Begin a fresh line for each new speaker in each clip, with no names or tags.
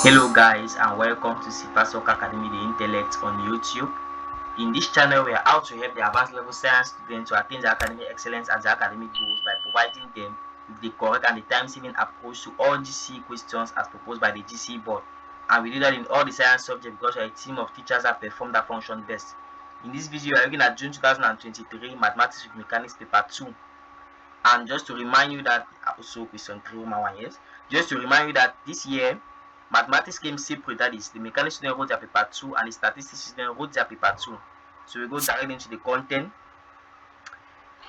Hello guys, and welcome to Soccer Academy the Intellect on YouTube. In this channel, we are out to help the advanced level science students to attain their academic excellence and their academic goals by providing them with the correct and the time-saving approach to all GCE questions as proposed by the GCE board. And we do that in all the science subjects because we are a team of teachers that perform that function best. In this video, we are looking at June 2023 Mathematics with Mechanics paper 2. And just to remind you that also question 3 Roman 1, yes. Just to remind you that this year mathematics came separate, that is the mechanics student wrote their paper 2 and the statistics student wrote their paper 2. So we go directly into the content.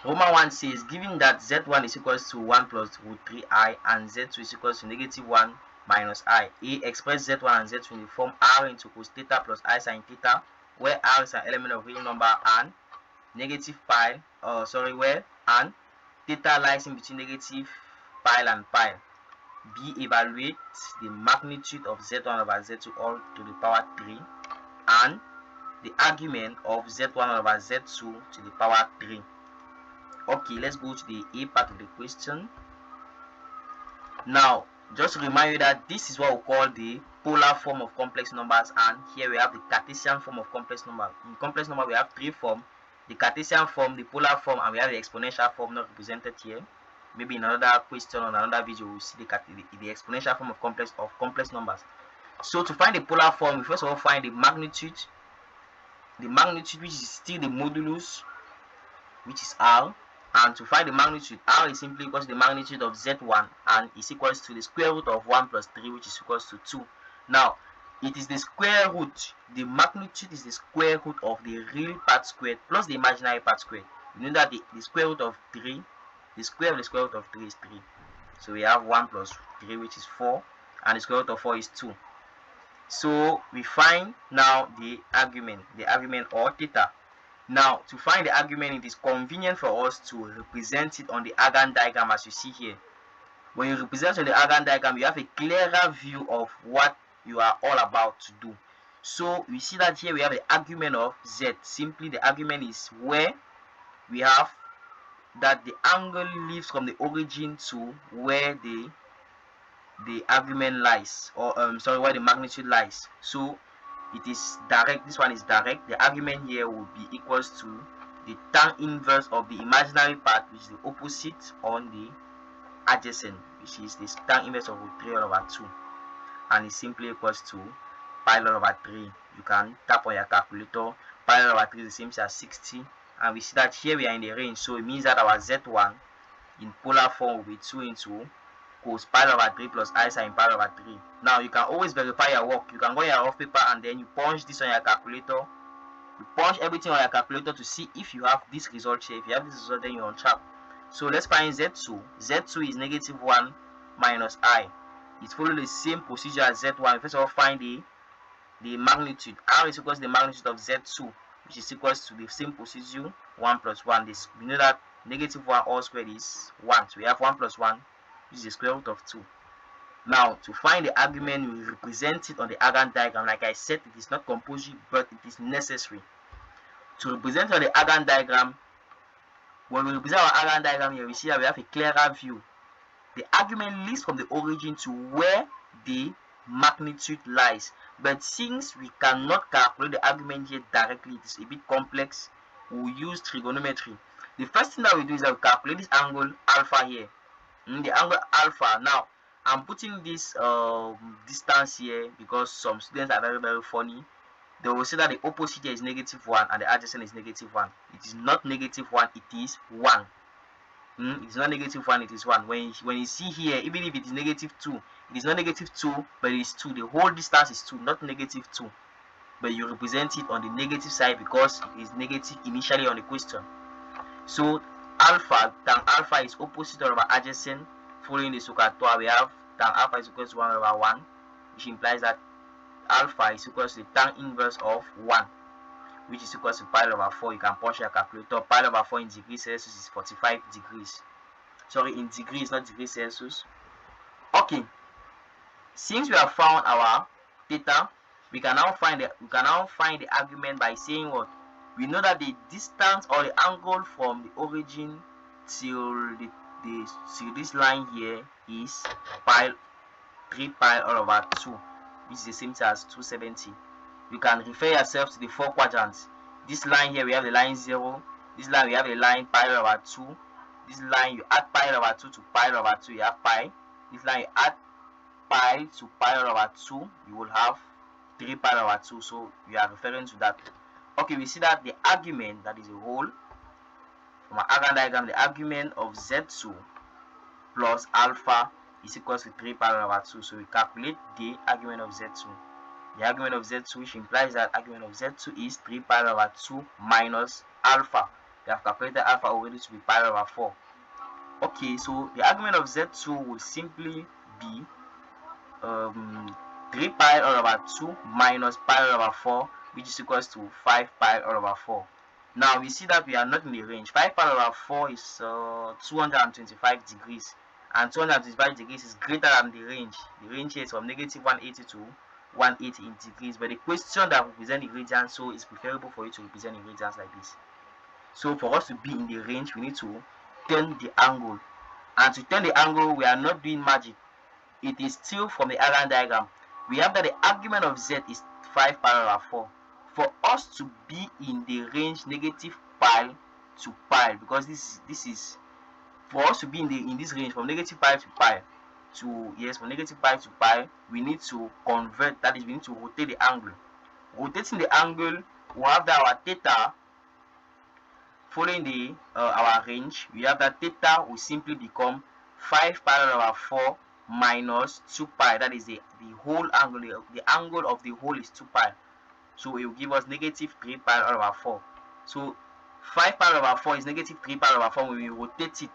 Roman 1 says, given that z1 is equals to 1 plus root 3i and z2 is equals to negative 1 minus i, express z1 and z2 in the form r into cos theta plus I sin theta, where r is an element of real number and negative pi, where and theta lies in between negative pi and pi. B, evaluate the magnitude of z1 over z2 all to the power 3 and the argument of z1 over z2 to the power 3. Okay, let's go to the A part of the question. Now, just to remind you that this is what we call the polar form of complex numbers, and here we have the Cartesian form of complex number. In complex number, we have three forms: the Cartesian form, the polar form, and we have the exponential form not represented here. Maybe in another question or another video we'll see the exponential form of complex numbers. So to find the polar form, we first of all find the magnitude which is still the modulus, which is r, and to find the magnitude, r is simply equals to the magnitude of z1 and is equals to the square root of 1 plus 3, which is equals to 2. Now it is the square root, the magnitude is the square root of the real part squared plus the imaginary part squared. You know that the square root of 3, the square of the square root of 3 is 3. So we have 1 plus 3, which is 4, and the square root of 4 is 2. So we find now the argument or theta. Now to find the argument, it is convenient for us to represent it on the Argand diagram as you see here. When you represent on the Argand diagram, you have a clearer view of what you are all about to do. So we see that here we have the argument of z. Simply the argument is where we have that the angle leaves from the origin to where the argument lies, or where the magnitude lies. So it is direct. This one is direct. The argument here will be equals to the tan inverse of the imaginary part, which is the opposite on the adjacent, which is the tan inverse of 3 over 2, and it's simply equals to pi over 3. You can tap on your calculator. Pi over 3 is the same as 60, and we see that here we are in the range, so it means that our z1 in polar form will be 2 into cos pi over 3 plus I sin pi over 3. Now you can always verify your work. You can go your rough paper and then you punch this on your calculator. You punch everything on your calculator to see if you have this result here. If you have this result, then you're on track. So let's find z2. z2 is negative 1 minus I. It follows the same procedure as z1. First of all, find the magnitude. R is equals to the magnitude of z2, which is equals to the same procedure, 1 plus 1. We know that negative 1 all squared is 1. So we have 1 plus 1, which is the square root of 2. Now to find the argument, we represent it on the Argand diagram. Like I said, it is not compulsory, but it is necessary. To represent on the Argand diagram, when we represent our Argand diagram here, we see that we have a clearer view. The argument leads from the origin to where the magnitude lies. But since we cannot calculate the argument here directly, it is a bit complex, we'll use trigonometry. The first thing that we do is that we calculate this angle alpha here. The angle alpha. Now I'm putting this distance here because some students are very, very funny. They will say that the opposite here is negative 1 and the adjacent is negative 1. It is not negative 1, it is 1. It is not negative 1, it is 1. When you see here, even if it is negative 2, it is not negative 2, but it is 2. The whole distance is 2, not negative 2. But you represent it on the negative side because it is negative initially on the question. So alpha, tan alpha is opposite over adjacent. Following the Soccer, we have tan alpha is equal to 1 over 1, which implies that alpha is equal to the tan inverse of 1, which is equal to pi over 4. You can punch your calculator. Pi over 4 in degrees Celsius is 45 degrees. Sorry, in degrees, not degrees Celsius. Okay, since we have found our theta, we can now find the argument by saying what? We know that the distance or the angle from the origin till this line here is 3 pi all over 2, which is the same thing as 270. You can refer yourself to the 4 quadrants. This line here, we have the line 0. This line, we have a line pi over 2. This line, you add pi over 2 to pi over 2, you have pi. This line, you add pi to pi over 2, you will have 3 pi over 2. So we are referring to that. Okay, we see that the argument, that is a whole, from our argon diagram, the argument of Z2 plus alpha is equals to 3 pi over 2. So we calculate the argument of Z2. The argument of Z2, which implies that argument of Z2 is 3 pi over 2 minus alpha. We have calculated alpha already to be pi over 4. Okay, so the argument of Z2 will simply be 3 pi over 2 minus pi over 4, which is equals to 5 pi over 4. Now we see that we are not in the range. 5 pi over 4 is 225 degrees, and 225 degrees is greater than the range. The range here is from negative 180 to 180 in degrees, but the question that represents the radians, so it's preferable for you to represent the radians like this. So for us to be in the range, we need to turn the angle, and to turn the angle, we are not doing magic. It is still from the argon diagram. We have that the argument of Z is 5 pi over 4. For us to be in the range negative pi to pi, because this is for us to be in this range from negative pi to pi to, yes, from negative pi to pi, we need to convert, that is, we need to rotate the angle. Rotating the angle, we have that our theta following the our range, we have that theta will simply become 5 pi over 4 minus 2 pi, that is the whole angle. The angle of the whole is 2 pi, so it will give us negative 3 pi over 4. So 5 pi over 4 is negative 3 pi over 4. When we rotate it,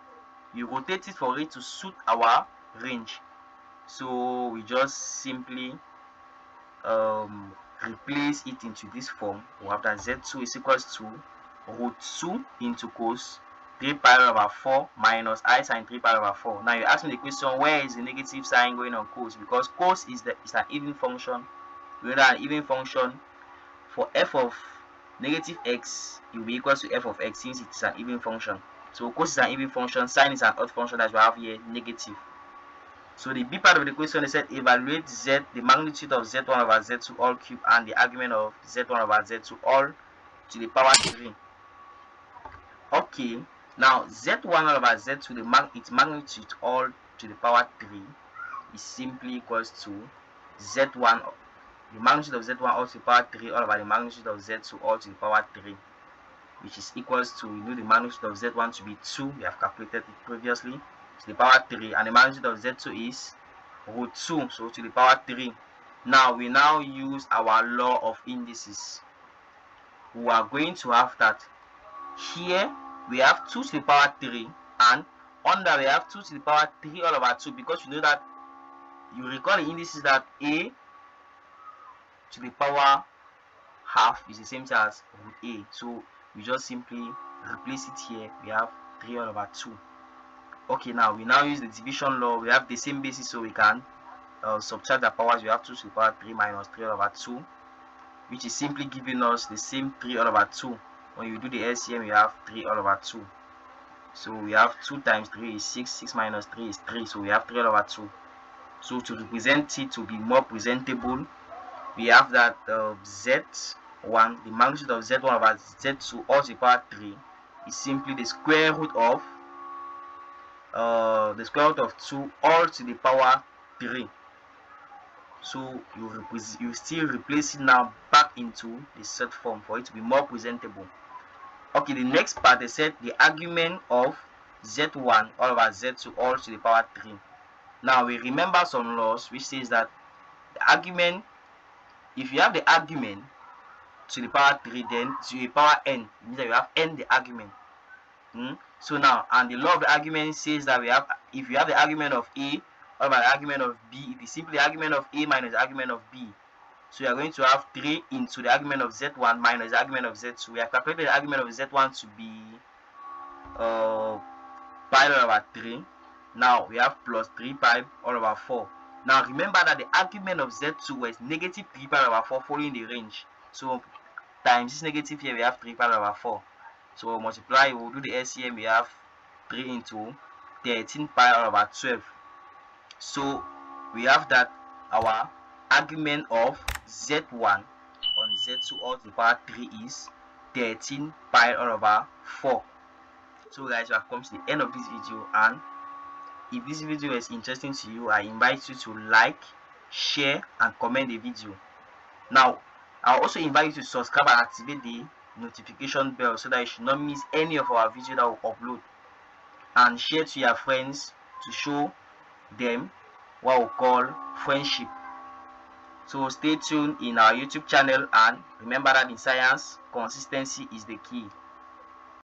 you rotate it for it to suit our range. So we just simply replace it into this form. We have that Z2 is equals to root 2 into cos 3 pi over 4 minus I sine 3 pi over 4. Now you ask me the question, where is the negative sign going on cos? Because cos is an even function. We know that an even function, for f of negative x, it will be equal to f of x, since it is an even function. So cos is an even function, sine is an odd function, as we have here, negative. So the B part of the question, they said evaluate Z, the magnitude of Z1 over Z2 all cube, and the argument of Z1 over Z2 all to the power 3. Okay, now Z1 over Z2, its magnitude all to the power 3 is simply equals to Z1, the magnitude of Z1 all to the power 3 all over the magnitude of Z2 all to the power 3, which is equals to, we know the magnitude of Z1 to be 2, we have calculated it previously, to the power 3, and the magnitude of Z2 is root 2, so to the power 3. Now we use our law of indices. We are going to have that here we have 2 to the power 3, and under we have 2 to the power 3 all over 2, because you know that, you recall the indices that a to the power half is the same thing as root a, so we just simply replace it here. We have 3 all over 2. Okay, now we use the division law. We have the same basis, so we can subtract the powers. We have 2 to the power 3 minus 3 all over 2, which is simply giving us the same 3 all over 2. When you do the LCM, you have 3 all over 2. So we have 2 times 3 is 6, 6 minus 3 is 3, so we have 3 all over 2. So to represent it, to be more presentable, we have that Z1, the magnitude of Z1 over Z2 all to the power 3 is simply the square root of 2 all to the power 3. So you still replace it now back into the set form for it to be more presentable. Okay, the next part, they said the argument of Z1 all over Z2 all to the power 3. Now we remember some laws which says that the argument, if you have the argument to the power 3, then to the power n, it means that you have n the argument. So now, and the law of the argument says that we have, if you have the argument of a over the argument of b, it is simply the argument of a minus the argument of b. So you are going to have 3 into the argument of Z1 minus the argument of Z2. We have calculated the argument of Z1 to be pi over 3. Now we have plus 3 pi all over 4. Now remember that the argument of Z2 was negative 3 pi over 4 following the range. So times this negative here, we have 3 pi over 4. So we'll multiply, we'll do the LCM, we have 3 into 13 pi over 12. So we have that our argument of z1 on z2 all to the power 3 is 13 pi all over 4. So guys, we have come to the end of this video, and if this video is interesting to you, I invite you to like, share and comment the video. Now I'll also invite you to subscribe and activate the notification bell so that you should not miss any of our videos that we upload, and share to your friends to show them what we call friendship. So stay tuned in our YouTube channel, and remember that in science, consistency is the key.